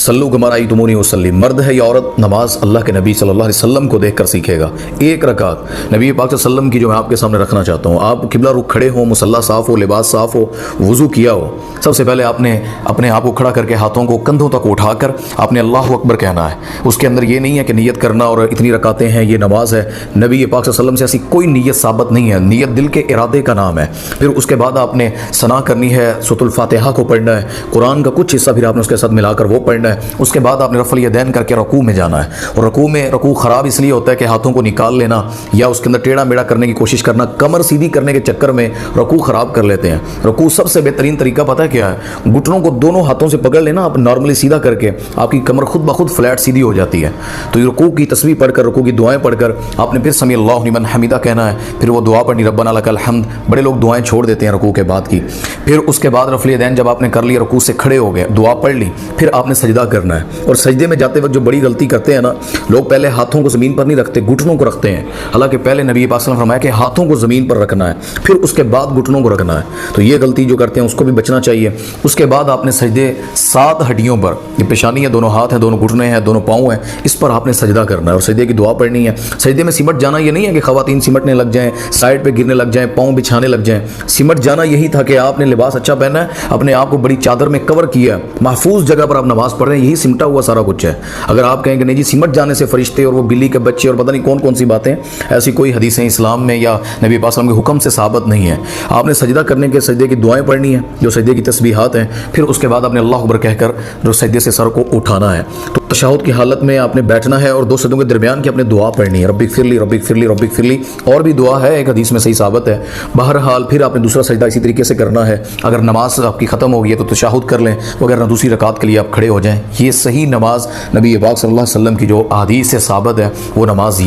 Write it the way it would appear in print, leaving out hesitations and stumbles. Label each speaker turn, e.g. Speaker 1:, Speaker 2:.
Speaker 1: सल्लु कमा रअय्तुमूनी उसल्ली। मर्द है या औरत, नमाज अल्लाह के नबी सल्लल्लाहु अलैहि वसल्लम को देखकर सीखेगा। एक रकात नबी पाक सल्लम की जो मैं आपके सामने रखना चाहता हूँ। आप किबला रुख खड़े हो, मुसल्ला साफ़ हो, लिबास साफ़ हो, वुज़ू किया हो। सबसे पहले आपने अपने आप को खड़ा करके हाथों को कंधों तक उठाकर आपने अल्लाहु अकबर कहना है। उसके अंदर ये नहीं है कि नियत करना और इतनी रकातें हैं, ये नमाज है। नबी पाक सल्लम से ऐसी कोई नियत साबित नहीं है। नियत दिल के इरादे का नाम है। फिर उसके बाद आपने सना करनी है, सूरतुल फातिहा को पढ़ना है, कुरान का कुछ हिस्सा फिर आपने उसके साथ मिलाकर वो पढ़ना है। उसके बाद आपने रफ़ल यदैन करके रकू में जाना है। और रकू ख़राब इसलिए होता है कि हाथों को निकाल लेना या उसके अंदर टेढ़ा मेढ़ा करने की कोशिश करना, कमर सीधी करने के चक्कर में रकू ख़राब कर लेते हैं। रकू सबसे बेहतरीन तरीका पता है क्या है? घुटनों को दोनों हाथों से पकड़ लेना, आप नॉर्मली सीधा करके आपकी कमर खुद ब खुद फ्लैट सीधी हो जाती है। तो रकू की तस्बीह पढ़कर, रकू की दुआएं पढ़कर आपने फिर समी अल्लाहु लिमन हमीदा कहना है। फिर वो दुआ पढ़नी, रब्बना लकल हम्द। बड़े लोग दुआएं छोड़ देते हैं रकू के बाद की। फिर उसके बाद रफ़ल यदैन जब आपने कर लिया, रकू से खड़े हो गए, दुआ पढ़ ली, फिर आपने सजदा करना है। और सजदे में जाते वक्त जो बड़ी गलती करते हैं ना लोग, पहले हाथों को ज़मीन पर नहीं रखते, घुटनों को रखते हैं। हालांकि पहले नबी पाक सल्लल्लाहु अलैहि वसल्लम ने फरमाया कि हाथों को ज़मीन पर रखना है, फिर उसके बाद घुटनों को रखना है। तो ये गलती जो करते हैं उसको भी बचना चाहिए। उसके बाद आपने सजदे 7 हड्डियों पर, ये पेशानी है, दोनों हाथ हैं, दोनों घुटने हैं, दोनों पाँव हैं, इस पर आपने सजदा करना है और सजदे की दुआ पढ़नी है। सजदे में सिमट जाना ये नहीं है कि ख़वातीन सिमटने लग जाएँ, साइड पर गिरने लग जाएँ, पाँव बिछाने लग जाएँ। सिमट जाना यही था कि आपने लिबास अच्छा पहना है, अपने आप को बड़ी चादर में कवर किया है, महफूज जगह पर आप नमाज पढ़ रहे हैं, यही सिमटा हुआ सारा कुछ है। अगर आप कहेंगे नहीं जी सिमट जाने से फरिश्ते और वो बिल्ली के बच्चे और पता नहीं कौन कौन सी बातें, ऐसी कोई हदीसें इस्लाम में या नबी पाक सल्लल्लाहु अलैहि वसल्लम के हुक्म से साबित नहीं है। आपने सजदा करने के सजदे की दुआएं पढ़नी है, जो सजदे की तस्बीहात हैं। फिर उसके बाद आपने अल्लाहु अकबर कहकर जो सजदे से सर को उठाना है। तो तशहुद की हालत में आपने बैठना है और 2 सजदों के दरमियान की आपने दुआ पढ़नी है, रब्बिक फिरली रब्बिक फिरली रब्बिक फिरली। और भी दुआ है, एक हदीस में सही साबित है। बहरहाल फिर आपने दूसरा सजदा इसी तरीके से करना है। अगर नमाज आपकी ख़त्म हो गई है तो तशहुद कर लें, वगैरह दूसरी रकात के लिए आप खड़े हो जाएं। ये सही नमाज नबी पाक सल्लल्लाहु अलैहि वसल्लम की जो अहादीस से साबित है वो नमाज ये